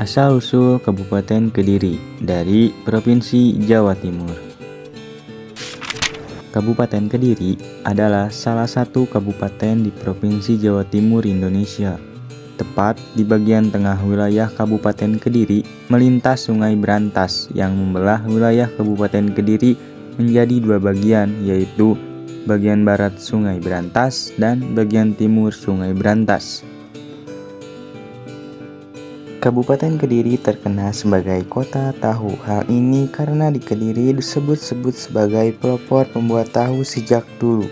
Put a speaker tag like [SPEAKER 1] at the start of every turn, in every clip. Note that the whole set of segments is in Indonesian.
[SPEAKER 1] Asal-usul Kabupaten Kediri dari Provinsi Jawa Timur. Kabupaten Kediri adalah salah satu kabupaten di Provinsi Jawa Timur, Indonesia. Tepat di bagian tengah wilayah Kabupaten Kediri melintas Sungai Brantas yang membelah wilayah Kabupaten Kediri menjadi dua bagian, yaitu bagian barat Sungai Brantas dan bagian timur Sungai Brantas. Kabupaten Kediri terkenal sebagai kota tahu. Hal ini karena di Kediri disebut-sebut sebagai pelopor pembuat tahu sejak dulu.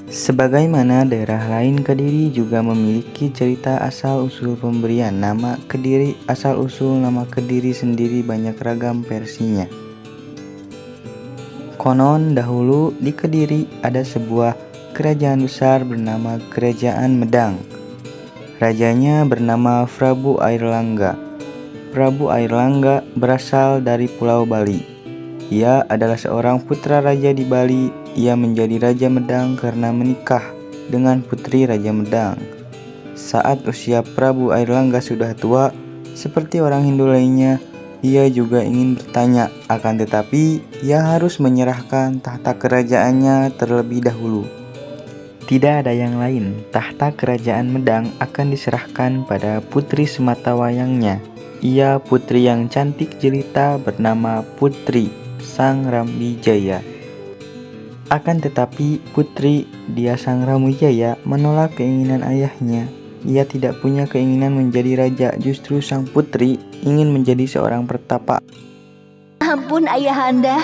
[SPEAKER 1] Sebagaimana daerah lain, Kediri juga memiliki cerita asal-usul pemberian nama Kediri. Asal-usul nama Kediri sendiri banyak ragam versinya. Konon dahulu di Kediri ada sebuah kerajaan besar bernama Kerajaan Medang. Rajanya bernama Prabu Airlangga. Prabu Airlangga berasal dari Pulau Bali. Ia adalah seorang putra raja di Bali. Ia menjadi Raja Medang karena menikah dengan putri Raja Medang. Saat usia Prabu Airlangga sudah tua, seperti orang Hindu lainnya, ia juga ingin bertanya, akan tetapi ia harus menyerahkan tahta kerajaannya terlebih dahulu. Tidak ada yang lain, tahta kerajaan Medang akan diserahkan pada putri sematawayangnya. Ia putri yang cantik jelita bernama Putri Sangramwijaya. Akan tetapi putri Dia Sangramwijaya menolak keinginan ayahnya. Ia tidak punya keinginan menjadi raja, justru sang putri ingin menjadi seorang pertapa.
[SPEAKER 2] Ampun ayahanda,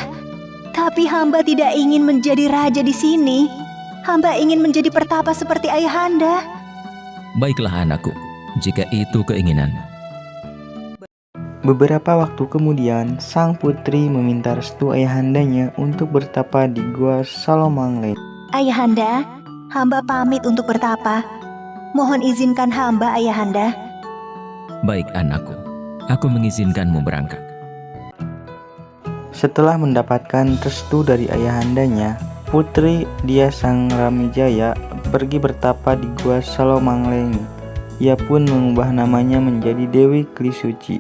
[SPEAKER 2] tapi hamba tidak ingin menjadi raja di sini. Hamba ingin menjadi pertapa seperti ayahanda.
[SPEAKER 3] Baiklah anakku, jika itu keinginanmu.
[SPEAKER 1] Beberapa waktu kemudian, sang putri meminta restu ayahandanya untuk bertapa di Gua Salomangling.
[SPEAKER 2] Ayahanda, hamba pamit untuk bertapa. Mohon izinkan hamba ayahanda.
[SPEAKER 3] Baik anakku, aku mengizinkanmu berangkat.
[SPEAKER 1] Setelah mendapatkan restu dari ayahandanya, Putri Dia Sangramwijaya pergi bertapa di Gua Salomangling. Ia pun mengubah namanya menjadi Dewi Klisuci.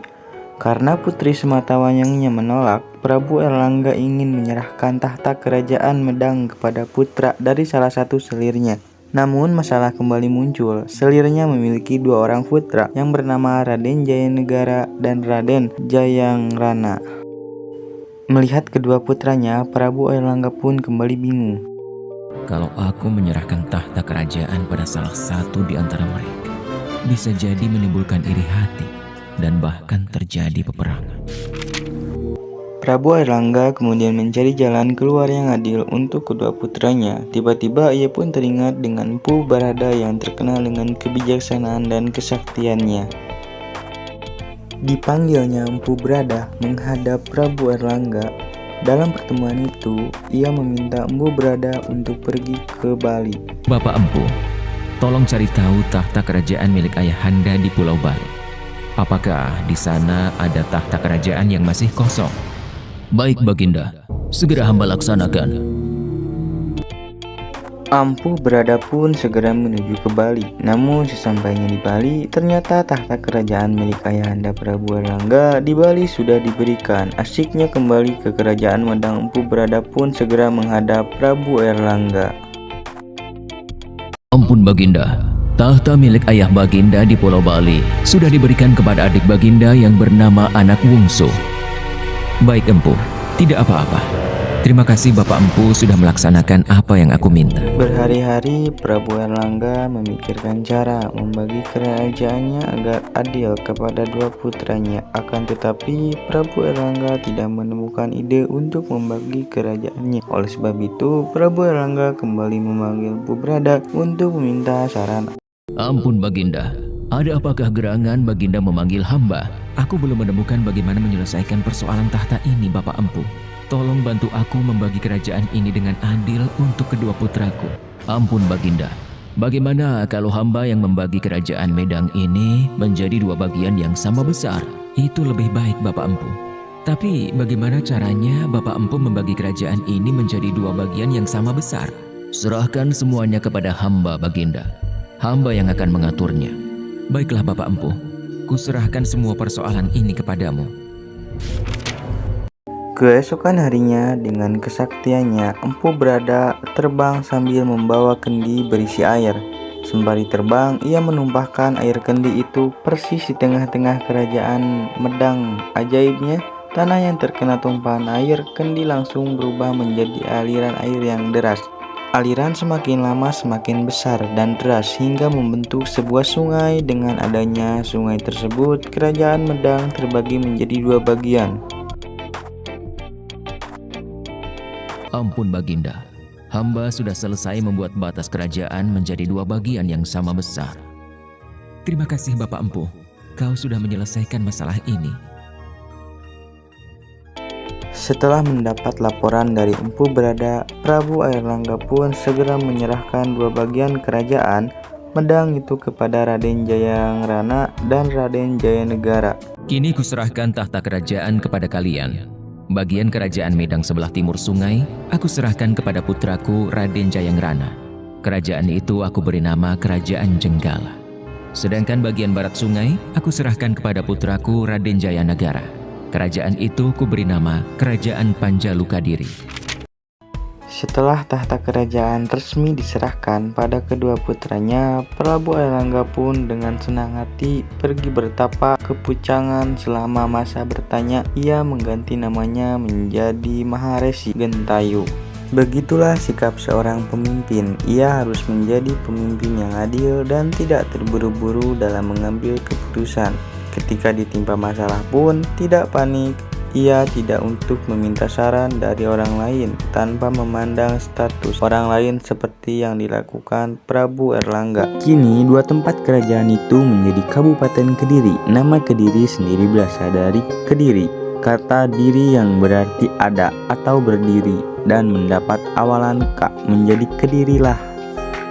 [SPEAKER 1] Karena putri sematawayangnya menolak, Prabu Airlangga ingin menyerahkan tahta kerajaan Medang kepada putra dari salah satu selirnya. Namun masalah kembali muncul. Selirnya memiliki dua orang putra yang bernama Raden Jayanegara dan Raden Jayangrana. Melihat kedua putranya, Prabu Airlangga pun kembali bingung.
[SPEAKER 3] Kalau aku menyerahkan tahta kerajaan pada salah satu di antara mereka, bisa jadi menimbulkan iri hati dan bahkan terjadi peperangan.
[SPEAKER 1] Prabu Airlangga kemudian mencari jalan keluar yang adil untuk kedua putranya. Tiba-tiba ia pun teringat dengan Empu Barada yang terkenal dengan kebijaksanaan dan kesaktiannya. Dipanggilnya Empu Barada menghadap Prabu Airlangga. Dalam pertemuan itu, ia meminta Empu Barada untuk pergi ke Bali.
[SPEAKER 3] Bapak Empu, tolong cari tahu tahta kerajaan milik ayahanda di Pulau Bali. Apakah di sana ada tahta kerajaan yang masih kosong? Baik Baginda, segera hamba laksanakan.
[SPEAKER 1] Empu Barada pun segera menuju ke Bali. Namun sesampainya di Bali, ternyata tahta kerajaan milik ayahanda Prabu Airlangga di Bali sudah diberikan. Asyiknya kembali ke kerajaan Medang, Empu Barada pun segera menghadap Prabu Airlangga.
[SPEAKER 3] Ampun Baginda, tahta milik ayah Baginda di Pulau Bali sudah diberikan kepada adik Baginda yang bernama Anak Wungsu. Baik Empu, tidak apa-apa. Terima kasih Bapak Empu sudah melaksanakan apa yang aku minta.
[SPEAKER 1] Berhari-hari Prabu Airlangga memikirkan cara membagi kerajaannya agar adil kepada dua putranya. Akan tetapi Prabu Airlangga tidak menemukan ide untuk membagi kerajaannya. Oleh sebab itu Prabu Airlangga kembali memanggil Empu Barada untuk meminta saran.
[SPEAKER 3] Ampun Baginda, ada apakah gerangan Baginda memanggil hamba? Aku belum menemukan bagaimana menyelesaikan persoalan tahta ini Bapak Empu. Tolong bantu aku membagi kerajaan ini dengan adil untuk kedua putraku. Ampun Baginda, bagaimana kalau hamba yang membagi kerajaan Medang ini menjadi dua bagian yang sama besar? Itu lebih baik Bapak Empu. Tapi bagaimana caranya Bapak Empu membagi kerajaan ini menjadi dua bagian yang sama besar? Serahkan semuanya kepada hamba Baginda. Hamba yang akan mengaturnya. Baiklah Bapak Empu, Kuserahkan semua persoalan ini kepadamu.
[SPEAKER 1] Keesokan harinya, dengan kesaktiannya, Empu Berada terbang sambil membawa kendi berisi air. Sembari terbang, ia menumpahkan air kendi itu persis di tengah-tengah kerajaan Medang. Ajaibnya, tanah yang terkena tumpahan air kendi langsung berubah menjadi aliran air yang deras. Aliran semakin lama semakin besar dan deras hingga membentuk sebuah sungai. Dengan adanya sungai tersebut, kerajaan Medang terbagi menjadi dua bagian.
[SPEAKER 3] Ampun Baginda, hamba sudah selesai membuat batas kerajaan menjadi dua bagian yang sama besar. Terima kasih Bapak Empu, kau sudah menyelesaikan masalah ini.
[SPEAKER 1] Setelah mendapat laporan dari Empu Berada, Prabu Airlangga pun segera menyerahkan dua bagian kerajaan Medang itu kepada Raden Jayangrana dan Raden Jayanegara.
[SPEAKER 3] Kini kuserahkan tahta kerajaan kepada kalian. Bagian kerajaan Medang sebelah timur sungai, aku serahkan kepada putraku Raden Jayangrana. Kerajaan itu aku beri nama Kerajaan Jenggala. Sedangkan bagian barat sungai, aku serahkan kepada putraku Raden Jayanegara. Kerajaan itu kuberi nama Kerajaan Panjalukadiri.
[SPEAKER 1] Setelah tahta kerajaan resmi diserahkan pada kedua putranya, Prabu Airlangga pun dengan senang hati pergi bertapa ke Pucangan. Selama masa bertanya, ia mengganti namanya menjadi Maharesi Gentayu. Begitulah sikap seorang pemimpin. Ia harus menjadi pemimpin yang adil dan tidak terburu-buru dalam mengambil keputusan. Ketika ditimpa masalah pun tidak panik. Ia tidak untuk meminta saran dari orang lain tanpa memandang status orang lain seperti yang dilakukan Prabu Airlangga. Kini dua tempat kerajaan itu menjadi Kabupaten Kediri. Nama Kediri sendiri berasal dari Kediri, kata diri yang berarti ada atau berdiri, dan mendapat awalan K menjadi Kedirilah.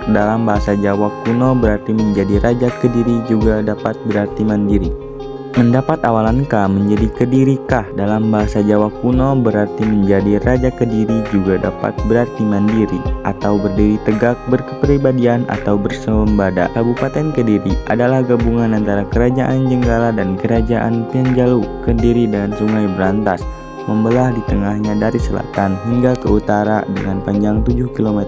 [SPEAKER 1] Dalam bahasa Jawa kuno berarti menjadi Raja Kediri, juga dapat berarti mandiri. Mendapat awalan K menjadi Kedirikah dalam bahasa Jawa kuno berarti menjadi Raja Kediri, juga dapat berarti mandiri atau berdiri tegak, berkepribadian atau bersembada. Kabupaten Kediri adalah gabungan antara Kerajaan Jenggala dan Kerajaan Panjalu. Kediri dan Sungai Brantas membelah di tengahnya dari selatan hingga ke utara dengan panjang 7 km.